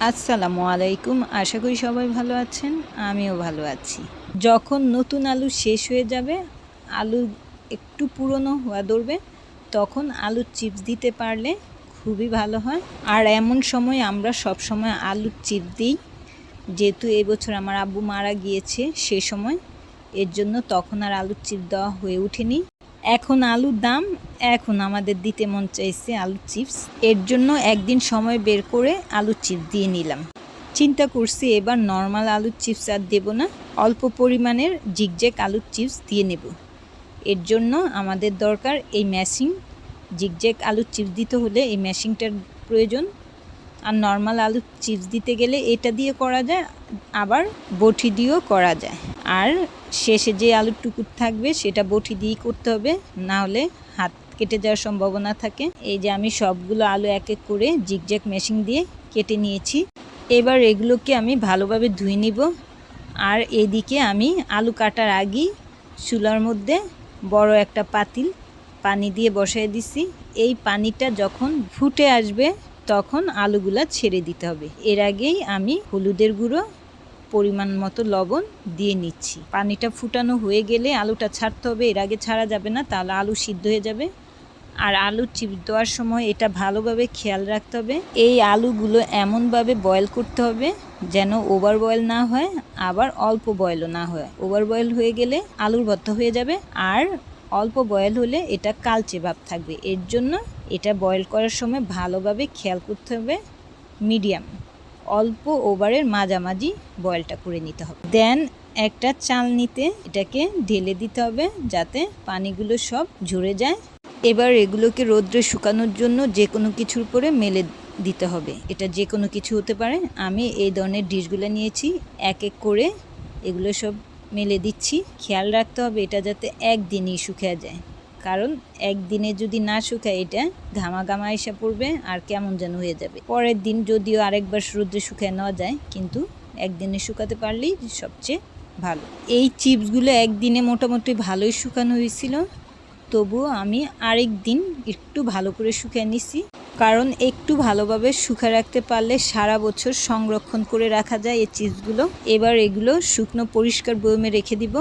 আসসালামু আলাইকুম। আশা করি সবাই ভালো আছেন, আমিও ভালো আছি। যখন নতুন আলু শেষ হয়ে যাবে, আলু একটু পুরনো হওয়া ধরবে, তখন আলুর চিপস দিতে পারলে খুবই ভালো হয়। আর এমন সময় আমরা সব সময় আলুর চিপস দিই, যেহেতু এবছর আমার আব্বু মারা গিয়েছে সে সময়, এর জন্য তখন আর আলুর চিপস দেওয়া হয়ে ওঠেনি। এখন আলুর দাম, এখন আমাদের দিতে মন চাইছে আলুর চিপস, এর জন্য একদিন সময় বের করে আলুর চিপস দিয়ে নিলাম। চিন্তা করছি এবার নর্মাল আলুর চিপস আর দেব না, অল্প পরিমাণের জিগজ্যাগ আলুর চিপস দিয়ে নেব। এর জন্য আমাদের দরকার এই ম্যাশিং। জিগজ্যাগ আলুর চিপস দিতে হলে এই ম্যাশিংটার প্রয়োজন। আর নর্মাল আলুর চিপস দিতে গেলে এটা দিয়ে করা যায়, আবার বটি দিয়েও করা যায়। আর শেষে যে আলুর টুকুর থাকবে সেটা বটি দিয়েই করতে হবে, না হলে হাত কেটে যাওয়ার সম্ভাবনা থাকে। এই যে আমি সবগুলো আলু এক এক করে জিগজ্যাগ মেশিন দিয়ে কেটে নিয়েছি। এবার এগুলোকে আমি ভালোভাবে ধুয়ে নিব। আর এদিকে আমি আলু কাটার আগেই চুলার মধ্যে বড় একটা পাতিল পানি দিয়ে বসাই দিছি। এই পানিটা যখন ফুটে আসবে তখন আলুগুলা ছেড়ে দিতে হবে। এর আগেই আমি হলুদের গুঁড়ো, পরিমাণ মতো লবণ দিয়ে নিচ্ছি। পানিটা ফুটানো হয়ে গেলে আলুটা ছাড়তে হবে, এর আগে ছাড়া যাবে না, তাহলে আলু সিদ্ধ হয়ে যাবে। আর আলু চিপস দেওয়ার সময় এটা ভালোভাবে খেয়াল রাখতে হবে, এই আলুগুলো এমনভাবে বয়েল করতে হবে যেন ওভার বয়েল না হয়, আবার অল্প বয়েলও না হয়। ওভার বয়েল হয়ে গেলে আলুর ভর্তা হয়ে যাবে, আর অল্প বয়েল হলে এটা কালচে ভাব থাকবে। এর জন্য এটা বয়েল করার সময় ভালোভাবে খেয়াল করতে হবে, মিডিয়াম অল্প ওভারের মাঝামাঝি বয়েলটা করে নিতে হবে। দেন একটা চালনিতে এটাকে ঢেলে দিতে হবে যাতে পানিগুলো সব ঝরে যায়। এবার এগুলোকে রোদ্রে শুকানোর জন্য যে কোনো কিছুর উপরে মেলে দিতে হবে। এটা যে কোনো কিছু হতে পারে। আমি এই ধরনের ডিশগুলো নিয়েছি, এক এক করে এগুলো সব মেলে দিচ্ছি। খেয়াল রাখতে হবে এটা যাতে একদিনই শুকিয়ে যায়, কারণ একদিনে যদি না শুকায় এটা ঘামা ঘামা এসে পড়বে আর কেমন যেন হয়ে যাবে। পরের দিন যদিও আরেকবার রোদ্রে শুকিয়ে নেওয়া যায়, কিন্তু একদিনে শুকাতে পারলেই সবচেয়ে ভালো। এই চিপসগুলো একদিনে মোটামুটি ভালোই শুকানো হয়েছিল, তবুও আমি আরেক দিন একটু ভালো করে শুকিয়ে নিছি, কারণ একটু ভালোভাবে শুকিয়ে রাখতে পারলে সারা বছর সংরক্ষণ করে রাখা যায় এই চিপসগুলো। এবার এগুলো শুকনো পরিষ্কার বয়মে রেখে দিব,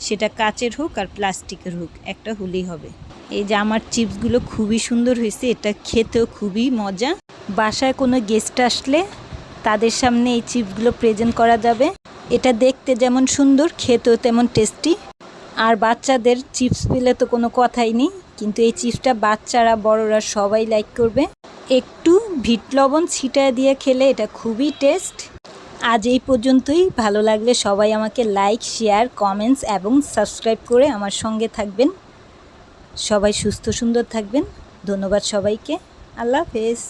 সেটা কাচের হোক আর প্লাস্টিকের হোক, একটা হলেই হবে। এই যে আমার চিপসগুলো খুবই সুন্দর হয়েছে, এটা খেতেও খুবই মজা। বাসায় কোনো গেস্ট আসলে তাদের সামনে এই চিপসগুলো প্রেজেন্ট করা যাবে। এটা দেখতে যেমন সুন্দর, খেতেও তেমন টেস্টি। আর বাচ্চাদের চিপস পেলে তো কোনো কথাই নেই, কিন্তু এই চিপসটা বাচ্চারা বড়রা সবাই লাইক করবে। একটু বিট লবণ ছিটায় দিয়ে খেলে এটা খুবই টেস্ট। আজ এই পর্যন্তই। ভালো লাগলে সবাই আমাকে লাইক, শেয়ার, কমেন্টস এবং সাবস্ক্রাইব করে আমার সঙ্গে থাকবেন। সবাই সুস্থ সুন্দর থাকবেন। ধন্যবাদ সবাইকে। আল্লাহ হাফেজ।